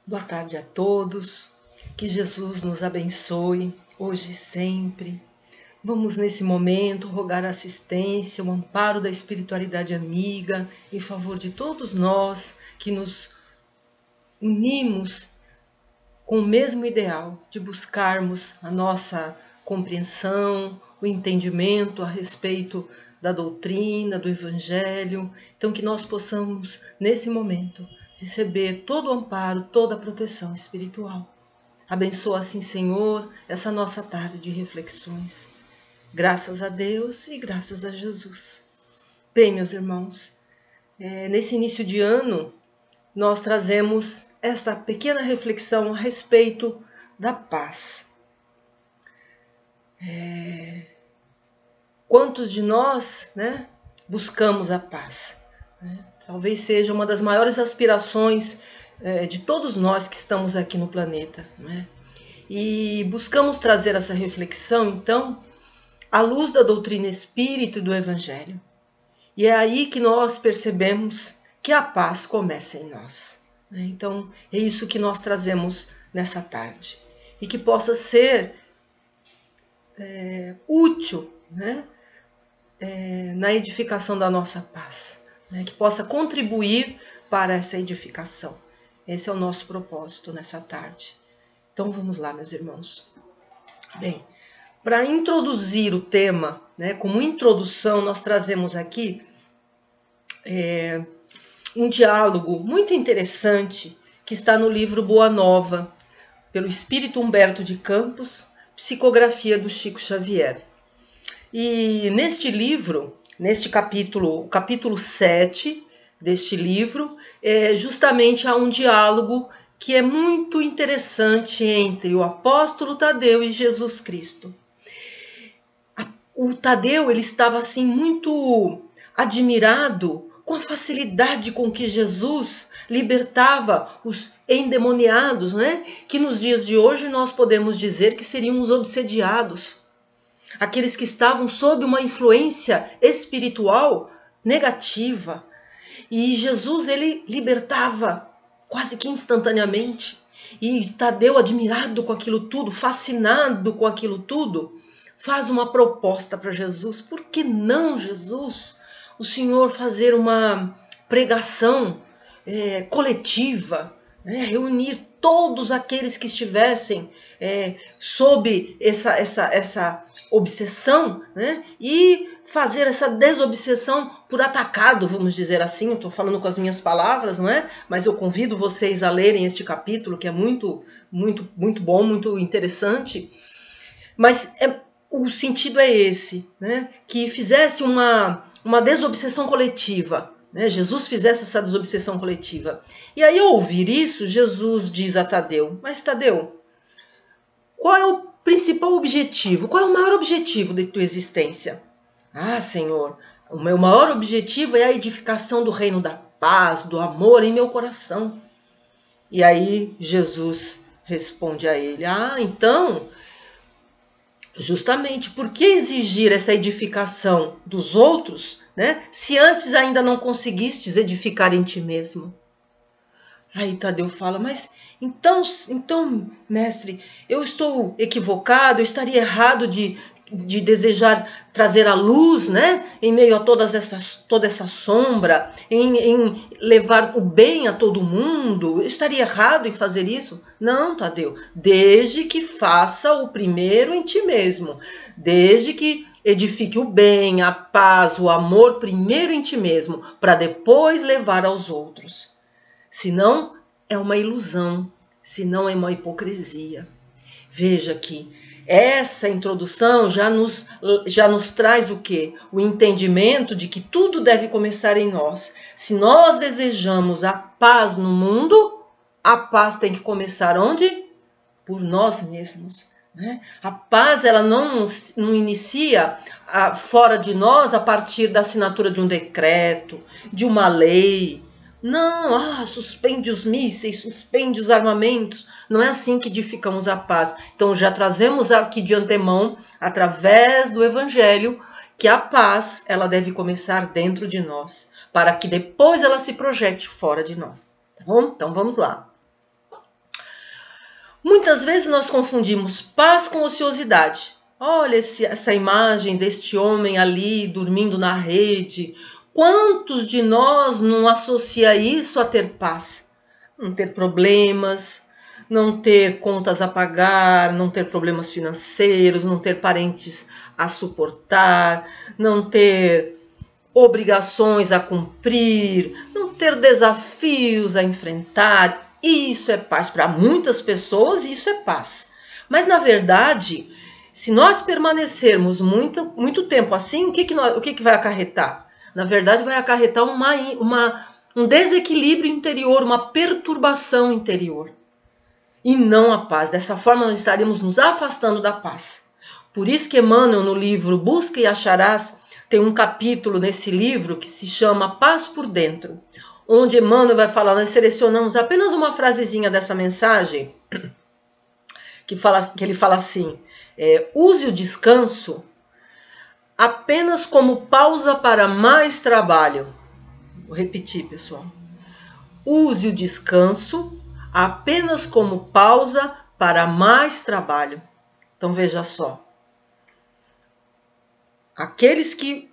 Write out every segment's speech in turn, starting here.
Boa tarde a todos, que Jesus nos abençoe, hoje e sempre. Vamos nesse momento rogar a assistência, o amparo da espiritualidade amiga, em favor de todos nós que nos unimos com o mesmo ideal de buscarmos a nossa compreensão, o entendimento a respeito da doutrina, do Evangelho. Então que nós possamos, nesse momento, receber todo o amparo, toda a proteção espiritual. Abençoa assim, Senhor, essa nossa tarde de reflexões. Graças a Deus e graças a Jesus. Bem, meus irmãos, nesse início de ano, nós trazemos esta pequena reflexão a respeito da paz. Quantos de nós, buscamos a paz? Talvez seja uma das maiores aspirações de todos nós que estamos aqui no planeta. E buscamos trazer essa reflexão, então, à luz da doutrina espírita e do Evangelho. E é aí que nós percebemos que a paz começa em nós. Então, é isso que nós trazemos nessa tarde. E que possa ser útil, na edificação da nossa paz. Que possa contribuir para essa edificação. Esse é o nosso propósito nessa tarde. Então, vamos lá, meus irmãos. Bem, para introduzir o tema, como introdução, nós trazemos aqui um diálogo muito interessante que está no livro Boa Nova, pelo Espírito Humberto de Campos, psicografia do Chico Xavier. E neste livro, neste capítulo, o capítulo 7 deste livro, justamente há um diálogo que é muito interessante entre o apóstolo Tadeu e Jesus Cristo. O Tadeu, ele estava assim muito admirado com a facilidade com que Jesus libertava os endemoniados, que nos dias de hoje nós podemos dizer que seriam os obsediados. Aqueles que estavam sob uma influência espiritual negativa. E Jesus, ele libertava quase que instantaneamente. E Tadeu, admirado com aquilo tudo, fascinado com aquilo tudo, faz uma proposta para Jesus. Por que não, Jesus, o Senhor fazer uma pregação coletiva, reunir todos aqueles que estivessem sob essa obsessão, e fazer essa desobsessão por atacado, vamos dizer assim. Eu estou falando com as minhas palavras, mas eu convido vocês a lerem este capítulo, que é muito, muito, muito bom, muito interessante. Mas o sentido é esse, que fizesse uma desobsessão coletiva. Jesus fizesse essa desobsessão coletiva. E aí, ao ouvir isso, Jesus diz a Tadeu: mas Tadeu, qual é o principal objetivo? Qual é o maior objetivo de tua existência? Ah, Senhor, o meu maior objetivo é a edificação do reino da paz, do amor em meu coração. E aí Jesus responde a ele: então, justamente por que exigir essa edificação dos outros, se antes ainda não conseguistes edificar em ti mesmo? Aí Tadeu fala: mas então, mestre, eu estou equivocado, eu estaria errado de desejar trazer a luz, em meio a toda essa sombra, em levar o bem a todo mundo. Eu estaria errado em fazer isso? Não, Tadeu, desde que faça o primeiro em ti mesmo, desde que edifique o bem, a paz, o amor primeiro em ti mesmo, para depois levar aos outros. Senão é uma ilusão, senão é uma hipocrisia. Veja que essa introdução já nos traz o quê? O entendimento de que tudo deve começar em nós. Se nós desejamos a paz no mundo, a paz tem que começar onde? Por nós mesmos. A paz, ela não inicia fora de nós a partir da assinatura de um decreto, de uma lei. Não, suspende os mísseis, suspende os armamentos. Não é assim que edificamos a paz. Então já trazemos aqui de antemão, através do Evangelho, que a paz, ela deve começar dentro de nós, para que depois ela se projete fora de nós. Tá bom? Então vamos lá. Muitas vezes nós confundimos paz com ociosidade. Olha essa imagem deste homem ali dormindo na rede. Quantos de nós não associa isso a ter paz? Não ter problemas, não ter contas a pagar, não ter problemas financeiros, não ter parentes a suportar, não ter obrigações a cumprir, não ter desafios a enfrentar. Isso é paz. Para muitas pessoas, isso é paz. Mas, na verdade, se nós permanecermos muito tempo assim, o que vai acarretar? Na verdade, vai acarretar um desequilíbrio interior, uma perturbação interior. E não a paz. Dessa forma, nós estaremos nos afastando da paz. Por isso que Emmanuel, no livro Busca e Acharás, tem um capítulo nesse livro que se chama Paz por Dentro, onde Emmanuel vai falar, nós selecionamos apenas uma frasezinha dessa mensagem, que ele fala assim, use o descanso apenas como pausa para mais trabalho. Vou repetir, pessoal. Use o descanso apenas como pausa para mais trabalho. Então veja só. Aqueles que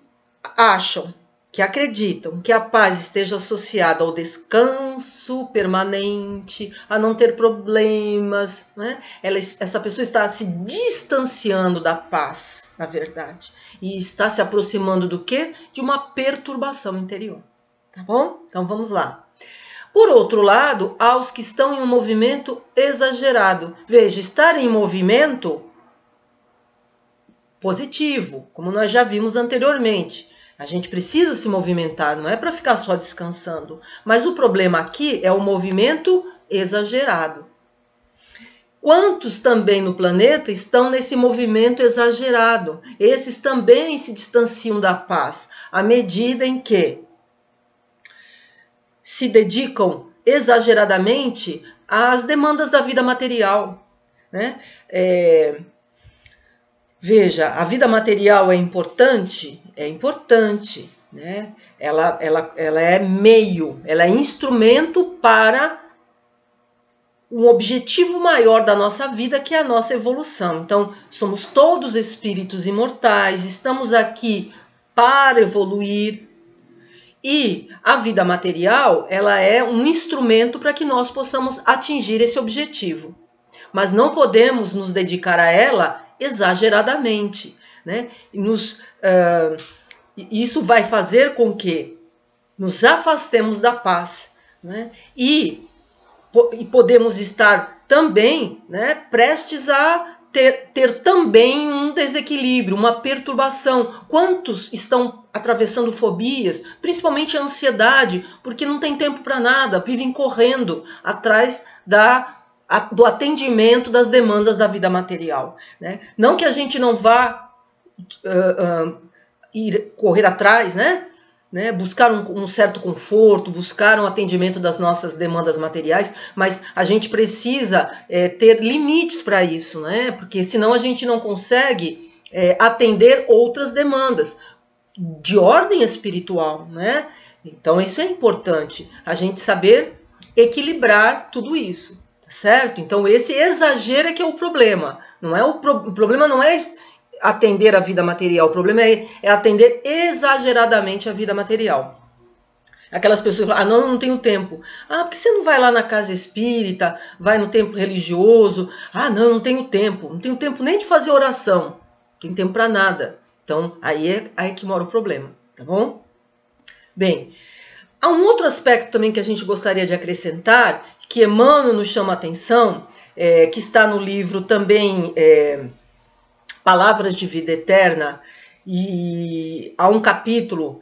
acham, que acreditam que a paz esteja associada ao descanso permanente, a não ter problemas, né? Essa pessoa está se distanciando da paz, na verdade, e está se aproximando do quê? De uma perturbação interior, tá bom? Então vamos lá. Por outro lado, há os que estão em um movimento exagerado. Veja, estar em movimento positivo, como nós já vimos anteriormente. A gente precisa se movimentar, não é para ficar só descansando. Mas o problema aqui é o movimento exagerado. Quantos também no planeta estão nesse movimento exagerado? Esses também se distanciam da paz, à medida em que se dedicam exageradamente às demandas da vida material, né? Veja, a vida material é importante, né? Ela é meio, ela é instrumento para um objetivo maior da nossa vida, que é a nossa evolução. Então, somos todos espíritos imortais, estamos aqui para evoluir, e a vida material, ela é um instrumento para que nós possamos atingir esse objetivo. Mas não podemos nos dedicar a ela exageradamente, né? Isso vai fazer com que nos afastemos da paz, né? E podemos estar também, né, prestes a ter também um desequilíbrio, uma perturbação. Quantos estão atravessando fobias, principalmente a ansiedade, porque não tem tempo para nada, vivem correndo atrás do atendimento das demandas da vida material, né? Não que a gente não vá correr atrás, né? Buscar um certo conforto, buscar um atendimento das nossas demandas materiais, mas a gente precisa ter limites para isso, né? Porque senão a gente não consegue atender outras demandas de ordem espiritual, né? Então isso é importante, a gente saber equilibrar tudo isso. Certo? Então esse exagero é que é o problema. O problema não é atender a vida material, o problema é atender exageradamente a vida material. Aquelas pessoas que falam, não tenho tempo. Por que você não vai lá na casa espírita, vai no templo religioso? Não tenho tempo. Não tenho tempo nem de fazer oração. Não tenho tempo para nada. Então aí é que mora o problema, tá bom? Bem, há um outro aspecto também que a gente gostaria de acrescentar, que Emmanuel nos chama a atenção, que está no livro também Palavras de Vida Eterna, e há um capítulo,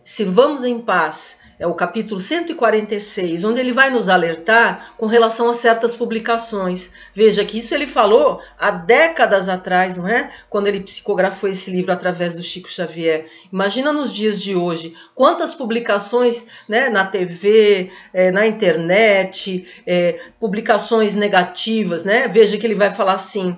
Sirvamos em Paz, é o capítulo 146, onde ele vai nos alertar com relação a certas publicações. Veja que isso ele falou há décadas atrás, não é? Quando ele psicografou esse livro através do Chico Xavier. Imagina nos dias de hoje, quantas publicações, né, na TV, na internet, publicações negativas, né? Veja que ele vai falar assim,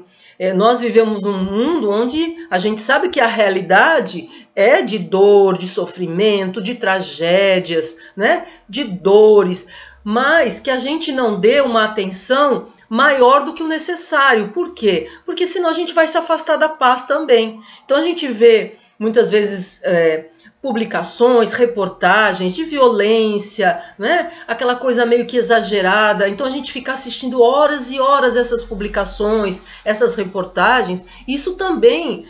nós vivemos num mundo onde a gente sabe que a realidade é de dor, de sofrimento, de tragédias, né? De dores, mas que a gente não dê uma atenção maior do que o necessário. Por quê? Porque senão a gente vai se afastar da paz também. Então a gente vê muitas vezes publicações, reportagens de violência, né? Aquela coisa meio que exagerada. Então a gente fica assistindo horas e horas essas publicações, essas reportagens. Isso também,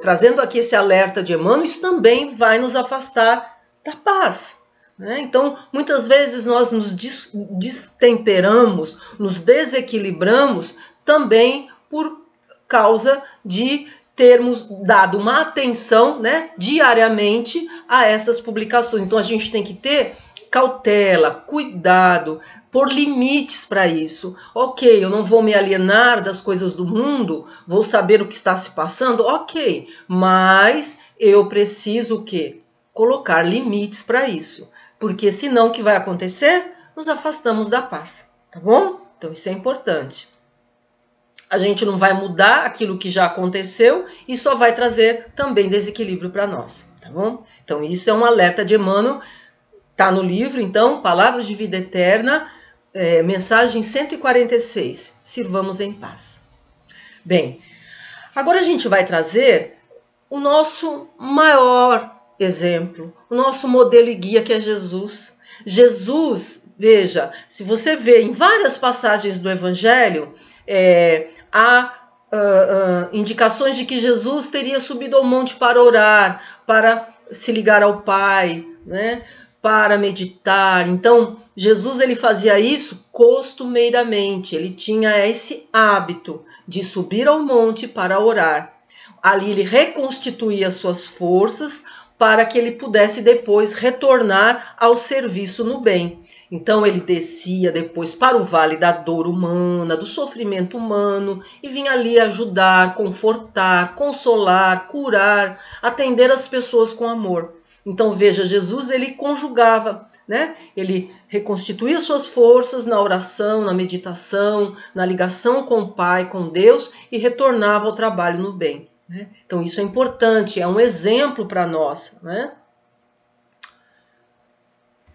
trazendo aqui esse alerta de Emmanuel, isso também vai nos afastar da paz. Então, muitas vezes nós nos destemperamos, nos desequilibramos também por causa de termos dado uma atenção, né, diariamente a essas publicações. Então, a gente tem que ter cautela, cuidado, pôr limites para isso. Ok, eu não vou me alienar das coisas do mundo, vou saber o que está se passando, ok, mas eu preciso o quê? Colocar limites para isso. Porque senão o que vai acontecer? Nos afastamos da paz, tá bom? Então isso é importante. A gente não vai mudar aquilo que já aconteceu e só vai trazer também desequilíbrio para nós, tá bom? Então isso é um alerta de Emmanuel, tá no livro, então, Palavras de Vida Eterna, mensagem 146, sirvamos em paz. Bem, agora a gente vai trazer o nosso maior exemplo, o nosso modelo e guia, que é Jesus. Jesus, veja, se você vê em várias passagens do Evangelho, há indicações de que Jesus teria subido ao monte para orar, para se ligar ao Pai, né, para meditar. Então, Jesus ele fazia isso costumeiramente, ele tinha esse hábito de subir ao monte para orar. Ali ele reconstituía suas forças para que ele pudesse depois retornar ao serviço no bem. Então ele descia depois para o vale da dor humana, do sofrimento humano, e vinha ali ajudar, confortar, consolar, curar, atender as pessoas com amor. Então veja, Jesus ele conjugava, né? Ele reconstituía suas forças na oração, na meditação, na ligação com o Pai, com Deus, e retornava ao trabalho no bem. Então isso é importante, é um exemplo para nós, né?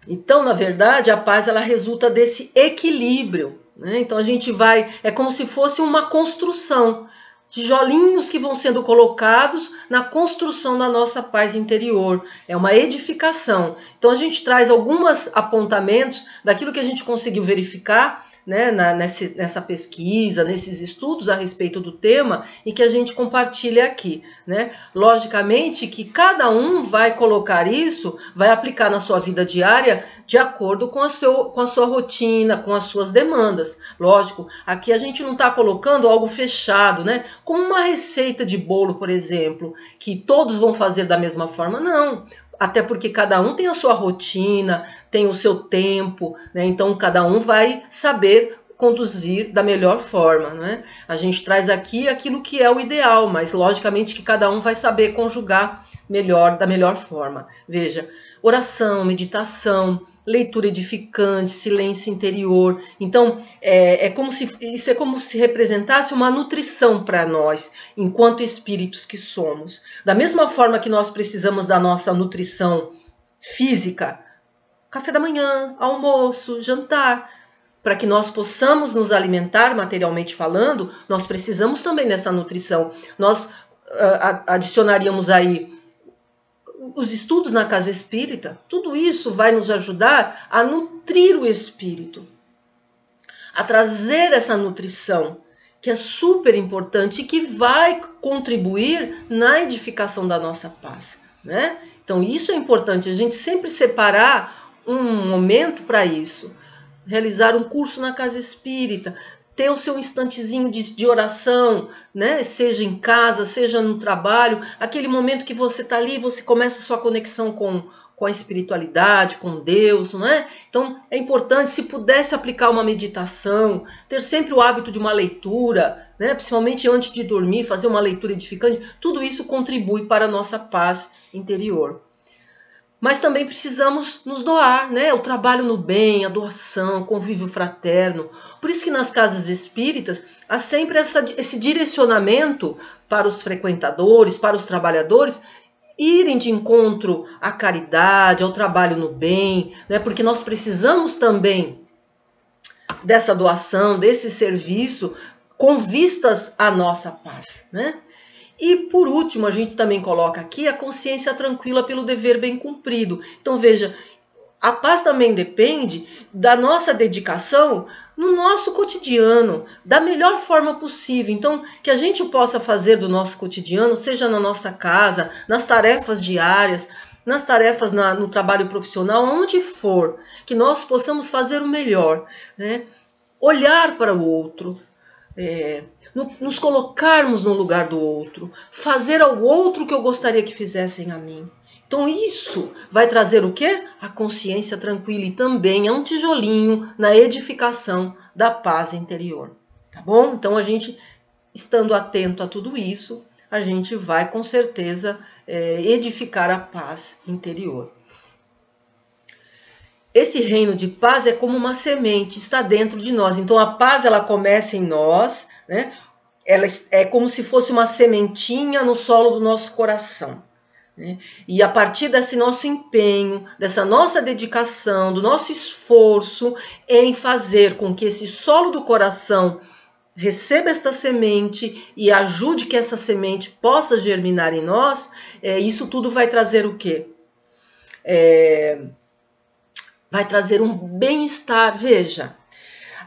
Então, na verdade, a paz ela resulta desse equilíbrio, né? Então a gente vai, é como se fosse uma construção, tijolinhos que vão sendo colocados na construção da nossa paz interior, é uma edificação. Então a gente traz alguns apontamentos daquilo que a gente conseguiu verificar, né, nessa pesquisa, nesses estudos a respeito do tema, e que a gente compartilha aqui, né? Logicamente que cada um vai colocar isso, vai aplicar na sua vida diária de acordo com a sua rotina, com as suas demandas. Lógico, aqui a gente não está colocando algo fechado, né? Como uma receita de bolo, por exemplo, que todos vão fazer da mesma forma, não. Até porque cada um tem a sua rotina, tem o seu tempo, né? Então cada um vai saber conduzir da melhor forma, né? A gente traz aqui aquilo que é o ideal, mas logicamente que cada um vai saber conjugar melhor, da melhor forma. Veja, oração, meditação, leitura edificante, silêncio interior. Então, isso é como se representasse uma nutrição para nós, enquanto espíritos que somos. Da mesma forma que nós precisamos da nossa nutrição física, café da manhã, almoço, jantar, para que nós possamos nos alimentar materialmente falando, nós precisamos também dessa nutrição. Nós adicionaríamos aí os estudos na casa espírita, tudo isso vai nos ajudar a nutrir o espírito, a trazer essa nutrição, que é super importante e que vai contribuir na edificação da nossa paz, né? Então isso é importante, a gente sempre separar um momento para isso, realizar um curso na casa espírita, ter o seu instantezinho de oração, né? Seja em casa, seja no trabalho, aquele momento que você está ali, você começa a sua conexão com a espiritualidade, com Deus, não é? Então é importante, se pudesse aplicar uma meditação, ter sempre o hábito de uma leitura, né? Principalmente antes de dormir, fazer uma leitura edificante, tudo isso contribui para a nossa paz interior. Mas também precisamos nos doar, né? O trabalho no bem, a doação, o convívio fraterno. Por isso que nas casas espíritas há sempre esse direcionamento para os frequentadores, para os trabalhadores, irem de encontro à caridade, ao trabalho no bem, né? Porque nós precisamos também dessa doação, desse serviço, com vistas à nossa paz, né? E por último, a gente também coloca aqui a consciência tranquila pelo dever bem cumprido. Então veja, a paz também depende da nossa dedicação no nosso cotidiano, da melhor forma possível. Então, que a gente possa fazer do nosso cotidiano, seja na nossa casa, nas tarefas diárias, nas tarefas no trabalho profissional, onde for, que nós possamos fazer o melhor, né? Olhar para o outro, nos colocarmos no lugar do outro, fazer ao outro o que eu gostaria que fizessem a mim. Então isso vai trazer o quê? A consciência tranquila, e também é um tijolinho na edificação da paz interior, tá bom? Então a gente, estando atento a tudo isso, a gente vai com certeza edificar a paz interior. Esse reino de paz é como uma semente, está dentro de nós. Então a paz, ela começa em nós, né? Ela é como se fosse uma sementinha no solo do nosso coração, né? E a partir desse nosso empenho, dessa nossa dedicação, do nosso esforço em fazer com que esse solo do coração receba esta semente e ajude que essa semente possa germinar em nós, isso tudo vai trazer o quê? Vai trazer um bem-estar. Veja,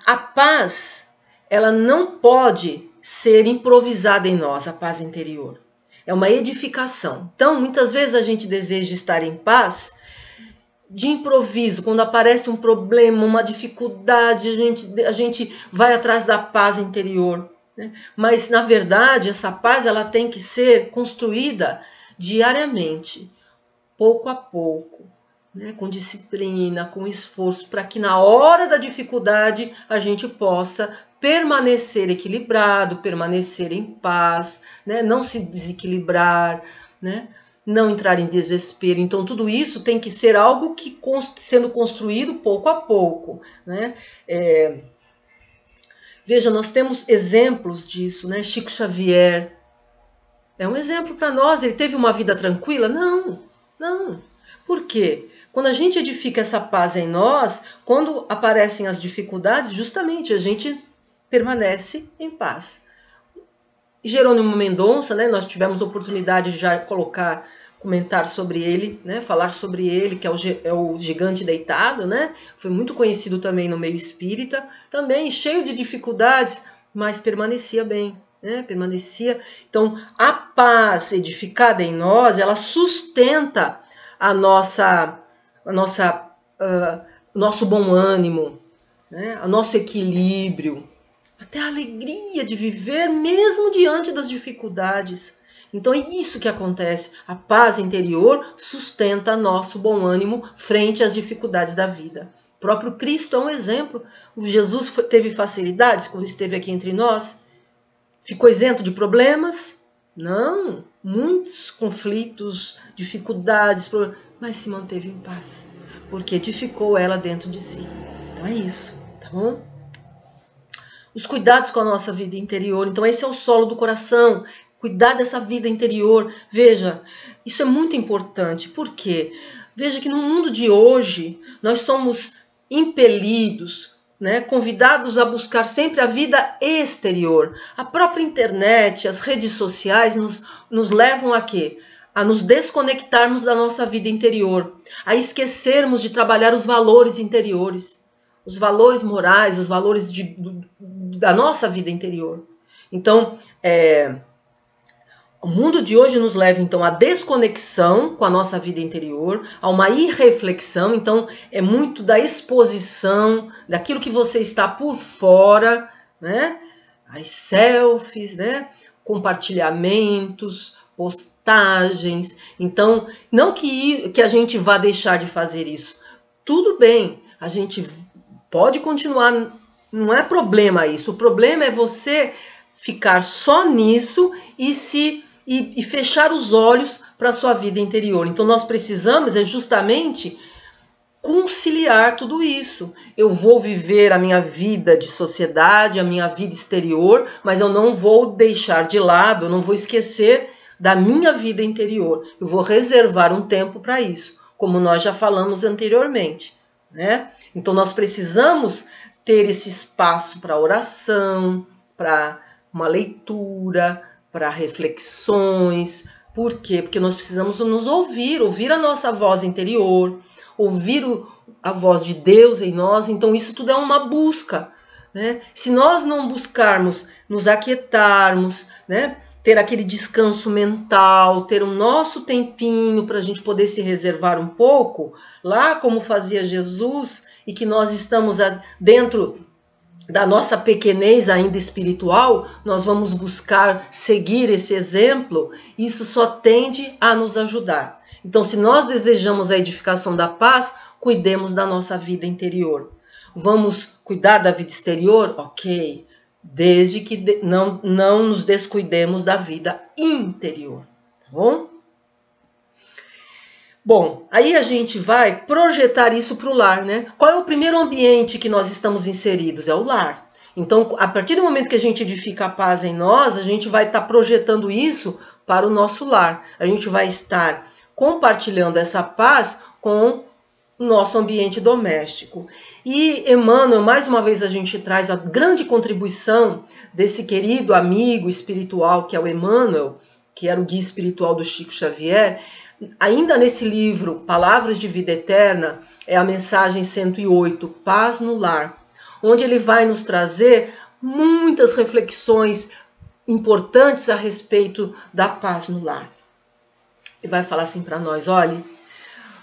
a paz, ela não pode ser improvisada em nós, a paz interior. É uma edificação. Então, muitas vezes a gente deseja estar em paz de improviso. Quando aparece um problema, uma dificuldade, a gente vai atrás da paz interior, né? Mas, na verdade, essa paz, ela tem que ser construída diariamente, pouco a pouco, né? Com disciplina, com esforço, para que na hora da dificuldade a gente possa permanecer equilibrado, permanecer em paz, né? Não se desequilibrar, né? Não entrar em desespero. Então tudo isso tem que ser algo que sendo construído pouco a pouco, né? Veja, nós temos exemplos disso, né? Chico Xavier é um exemplo para nós. Ele teve uma vida tranquila? Não, não. Por quê? Quando a gente edifica essa paz em nós, quando aparecem as dificuldades, justamente a gente permanece em paz. Jerônimo Mendonça, né, nós tivemos a oportunidade de já comentar sobre ele, né, falar sobre ele, que é o gigante deitado, né, foi muito conhecido também no meio espírita, também cheio de dificuldades, mas permanecia bem, né, permanecia. Então, a paz edificada em nós, ela sustenta nosso bom ânimo, né, o nosso equilíbrio, até a alegria de viver mesmo diante das dificuldades. Então é isso que acontece. A paz interior sustenta nosso bom ânimo frente às dificuldades da vida. O próprio Cristo é um exemplo. O Jesus teve facilidades quando esteve aqui entre nós? Ficou isento de problemas? Não. Muitos conflitos, dificuldades, mas se manteve em paz, porque edificou ela dentro de si. Então é isso, tá bom? Os cuidados com a nossa vida interior. Então esse é o solo do coração, cuidar dessa vida interior. Veja, isso é muito importante. Por quê? Veja que no mundo de hoje nós somos impelidos, né, convidados a buscar sempre a vida exterior. A própria internet, as redes sociais nos levam a quê? A nos desconectarmos da nossa vida interior, a esquecermos de trabalhar os valores interiores, os valores morais, os valores da nossa vida interior. Então, o mundo de hoje nos leva, então, à desconexão com a nossa vida interior, a uma irreflexão. Então, é muito da exposição, daquilo que você está por fora, né? As selfies, né? Compartilhamentos, postagens. Então, não que a gente vá deixar de fazer isso. Tudo bem, a gente pode continuar, não é problema isso. O problema é você ficar só nisso e fechar os olhos para a sua vida interior. Então nós precisamos justamente conciliar tudo isso. Eu vou viver a minha vida de sociedade, a minha vida exterior, mas eu não vou deixar de lado, eu não vou esquecer da minha vida interior. Eu vou reservar um tempo para isso, como nós já falamos anteriormente. né? Então nós precisamos ter esse espaço para oração, para uma leitura, para reflexões. Por quê? Porque nós precisamos nos ouvir a nossa voz interior, ouvir a voz de Deus em nós. Então isso tudo é uma busca, né? Se nós não buscarmos nos aquietarmos, né? Ter aquele descanso mental, ter o nosso tempinho para a gente poder se reservar um pouco, lá como fazia Jesus, e que nós estamos dentro da nossa pequenez ainda espiritual, nós vamos buscar seguir esse exemplo, isso só tende a nos ajudar. Então, se nós desejamos a edificação da paz, cuidemos da nossa vida interior. Vamos cuidar da vida exterior? Ok. Desde que não nos descuidemos da vida interior, tá bom? Bom, aí a gente vai projetar isso para o lar, né? Qual é o primeiro ambiente que nós estamos inseridos? É o lar. Então, a partir do momento que a gente edifica a paz em nós, a gente vai estar projetando isso para o nosso lar. A gente vai estar compartilhando essa paz com o nosso ambiente doméstico. E Emmanuel, mais uma vez a gente traz a grande contribuição desse querido amigo espiritual que é o Emmanuel, que era o guia espiritual do Chico Xavier. Ainda nesse livro, Palavras de Vida Eterna, é a mensagem 108, Paz no Lar, onde ele vai nos trazer muitas reflexões importantes a respeito da paz no lar. Ele vai falar assim para nós, olha,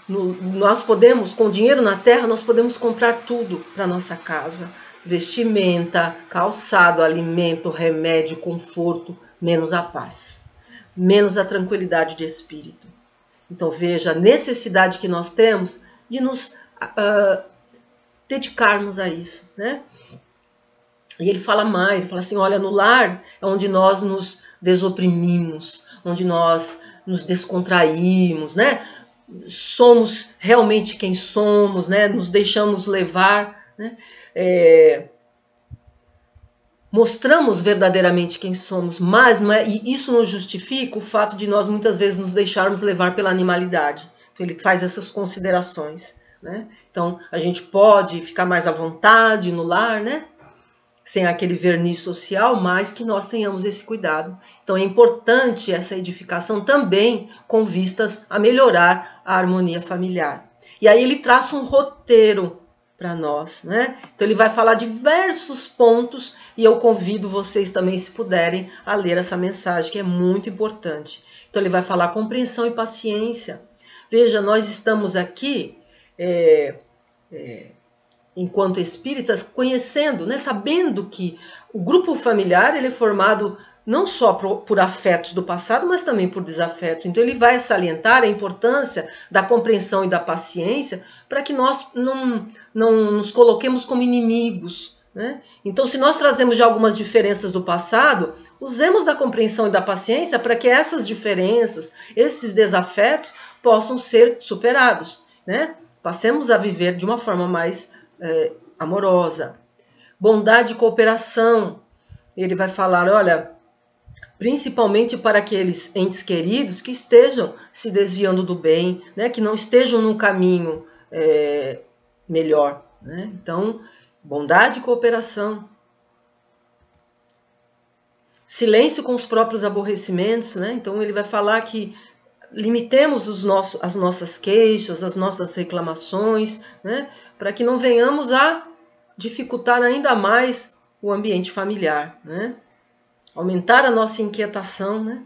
nós podemos, com dinheiro na terra, nós podemos comprar tudo para nossa casa. Vestimenta, calçado, alimento, remédio, conforto, menos a paz, menos a tranquilidade de espírito. Então veja a necessidade que nós temos de nos dedicarmos a isso, né? E ele fala mais, ele fala assim, olha, no lar é onde nós nos desoprimimos, onde nós nos descontraímos, né? Somos realmente quem somos, né? Nos deixamos levar, né? Mostramos verdadeiramente quem somos, mas não é, e isso não justifica o fato de nós muitas vezes nos deixarmos levar pela animalidade. Então ele faz essas considerações, né? Então a gente pode ficar mais à vontade no lar, né? Sem aquele verniz social, mas que nós tenhamos esse cuidado. Então é importante essa edificação também com vistas a melhorar a harmonia familiar. E aí ele traça um roteiro para nós, né? Então ele vai falar diversos pontos e eu convido vocês também, se puderem, a ler essa mensagem que é muito importante. Então ele vai falar compreensão e paciência. Veja, nós estamos aqui enquanto espíritas, conhecendo, né, sabendo que o grupo familiar ele é formado não só por afetos do passado, mas também por desafetos. Então ele vai salientar a importância da compreensão e da paciência para que nós não nos coloquemos como inimigos, né? Então, se nós trazemos já algumas diferenças do passado, usemos da compreensão e da paciência para que essas diferenças, esses desafetos, possam ser superados, né? Passemos a viver de uma forma mais amorosa. Bondade e cooperação. Ele vai falar, olha, principalmente para aqueles entes queridos que estejam se desviando do bem, né, que não estejam num caminho melhor, né? Então, bondade e cooperação. Silêncio com os próprios aborrecimentos, né? Então ele vai falar que limitemos as nossas queixas, as nossas reclamações, né? Para que não venhamos a dificultar ainda mais o ambiente familiar, né? Aumentar a nossa inquietação, né?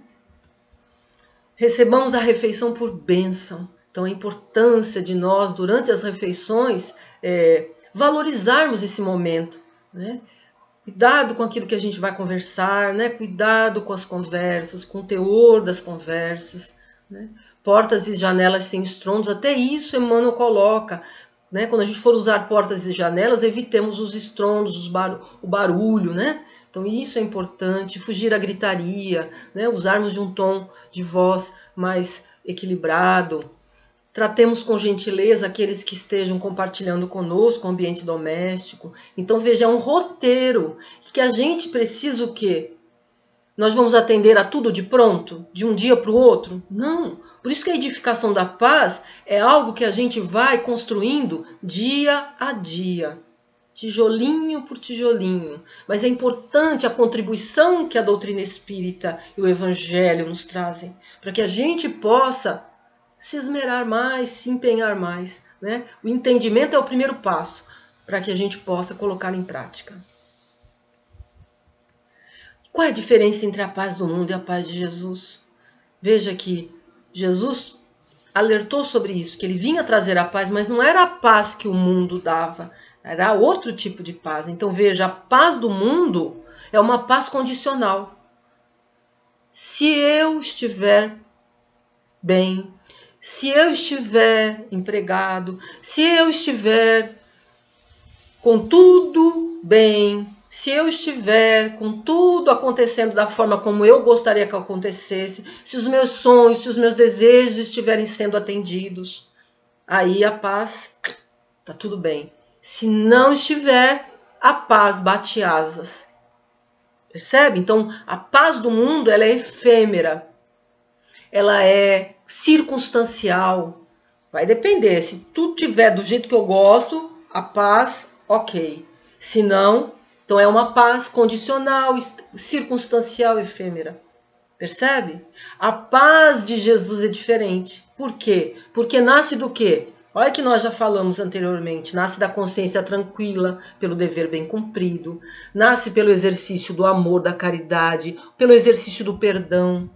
Recebamos a refeição por bênção. Então, a importância de nós, durante as refeições, valorizarmos esse momento, né? Cuidado com aquilo que a gente vai conversar, né? Cuidado com as conversas, com o teor das conversas, né? Portas e janelas sem estrondos, até isso Emmanuel coloca, né? Quando a gente for usar portas e janelas, evitemos os estrondos, o barulho, né? Então isso é importante, fugir à gritaria, né? Usarmos de um tom de voz mais equilibrado. Tratemos com gentileza aqueles que estejam compartilhando conosco o ambiente doméstico. Então veja, é um roteiro que a gente precisa o quê? nós vamos atender a tudo de pronto, de um dia para o outro? Não. Por isso que a edificação da paz é algo que a gente vai construindo dia a dia, tijolinho por tijolinho. Mas é importante a contribuição que a doutrina espírita e o evangelho nos trazem, para que a gente possa se esmerar mais, se empenhar mais, né? O entendimento é o primeiro passo para que a gente possa colocar em prática. Qual é a diferença entre a paz do mundo e a paz de Jesus? Veja que Jesus alertou sobre isso, que ele vinha trazer a paz, mas não era a paz que o mundo dava, era outro tipo de paz. Então veja, a paz do mundo é uma paz condicional. Se eu estiver bem, se eu estiver empregado, se eu estiver com tudo bem, se eu estiver com tudo acontecendo da forma como eu gostaria que acontecesse, se os meus sonhos, se os meus desejos estiverem sendo atendidos, aí a paz está tudo bem. Se não estiver, a paz bate asas. Percebe? Então, a paz do mundo ela é efêmera, ela é circunstancial. Vai depender. Se tudo tiver do jeito que eu gosto, a paz, ok. Se não, então é uma paz condicional, circunstancial, efêmera. Percebe? A paz de Jesus é diferente. Por quê? Porque nasce do quê? Olha que nós já falamos anteriormente. Nasce da consciência tranquila, pelo dever bem cumprido. Nasce pelo exercício do amor, da caridade, pelo exercício do perdão.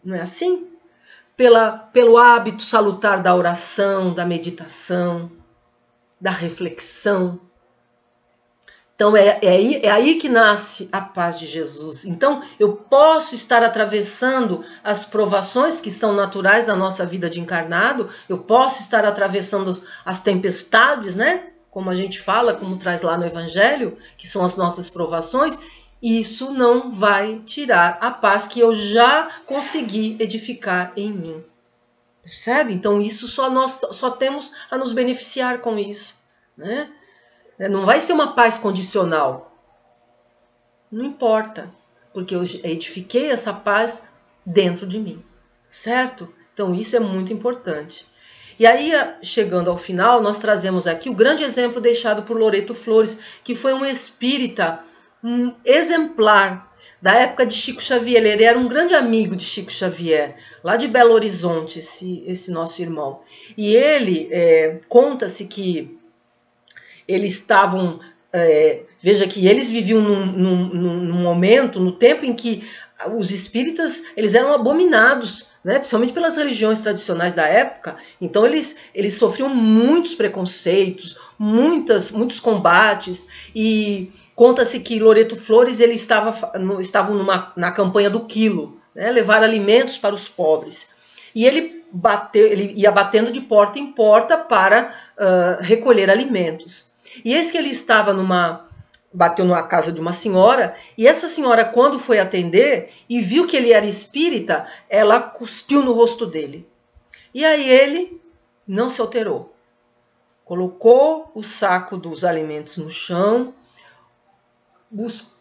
Não é assim? Pelo hábito salutar da oração, da meditação, da reflexão. Então é aí que nasce a paz de Jesus. Então eu posso estar atravessando as provações que são naturais da nossa vida de encarnado, eu posso estar atravessando as tempestades, né? Como a gente fala, como traz lá no Evangelho, que são as nossas provações. Isso não vai tirar a paz que eu já consegui edificar em mim. Percebe? Então isso nós só temos a nos beneficiar com isso, né? Não vai ser uma paz condicional. Não importa, porque eu edifiquei essa paz dentro de mim, certo? Então isso é muito importante. E aí, chegando ao final, nós trazemos aqui o grande exemplo deixado por Loreto Flores, que foi um espírita exemplar da época de Chico Xavier. Ele era um grande amigo de Chico Xavier, lá de Belo Horizonte, esse nosso irmão. E ele, conta-se que eles estavam, veja que eles viviam num momento, no tempo em que os espíritas eles eram abominados, né, principalmente pelas religiões tradicionais da época. Então eles sofriam muitos preconceitos, muitos combates, e conta-se que Loreto Flores ele estavam na campanha do quilo, né, levar alimentos para os pobres. E ele ia batendo de porta em porta para recolher alimentos. E eis que ele estava bateu numa casa de uma senhora, e essa senhora, quando foi atender e viu que ele era espírita, ela cuspiu no rosto dele. E aí ele não se alterou. Colocou o saco dos alimentos no chão,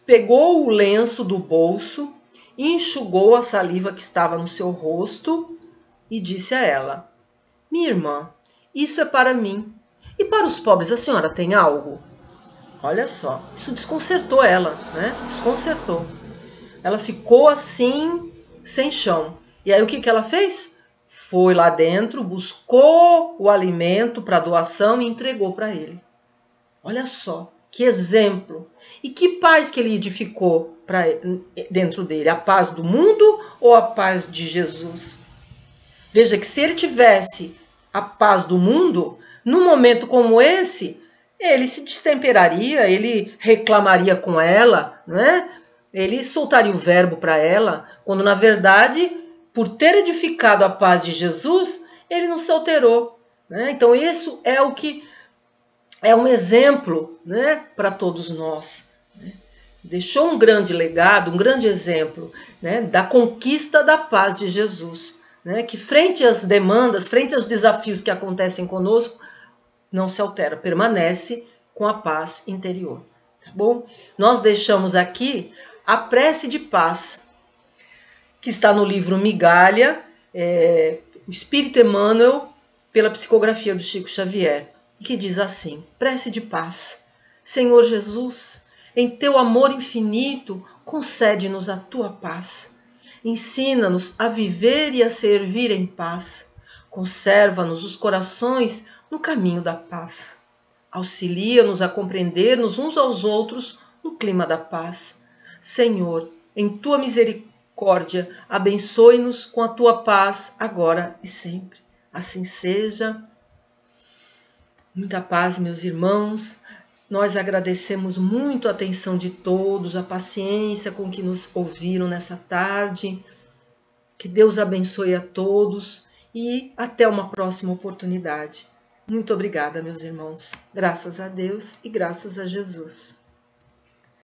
pegou o lenço do bolso, enxugou a saliva que estava no seu rosto e disse a ela: "Minha irmã, isso é para mim. E para os pobres a senhora tem algo?" Olha só, isso desconcertou ela, né? Desconcertou. Ela ficou assim, sem chão. E aí o que ela fez? Foi lá dentro, buscou o alimento para doação e entregou para ele. Olha só, que exemplo. E que paz que ele edificou dentro dele? A paz do mundo ou a paz de Jesus? Veja que se ele tivesse a paz do mundo, num momento como esse, ele se destemperaria, ele reclamaria com ela, né? Ele soltaria o verbo para ela, quando na verdade, por ter edificado a paz de Jesus, ele não se alterou, né? Então isso é o que é um exemplo, né, para todos nós. Né? Deixou um grande legado, um grande exemplo, né, da conquista da paz de Jesus. Né, que frente às demandas, frente aos desafios que acontecem conosco, não se altera, permanece com a paz interior. Tá bom? Nós deixamos aqui a prece de paz, que está no livro Migalha, o Espírito Emmanuel, pela psicografia do Chico Xavier, que diz assim: prece de paz. Senhor Jesus, em teu amor infinito, concede-nos a tua paz. Ensina-nos a viver e a servir em paz. Conserva-nos os corações no caminho da paz. Auxilia-nos a compreender-nos uns aos outros no clima da paz. Senhor, em tua misericórdia, abençoe-nos com a tua paz, agora e sempre. Assim seja. Muita paz, meus irmãos. Nós agradecemos muito a atenção de todos, a paciência com que nos ouviram nessa tarde. Que Deus abençoe a todos e até uma próxima oportunidade. Muito obrigada, meus irmãos. Graças a Deus e graças a Jesus.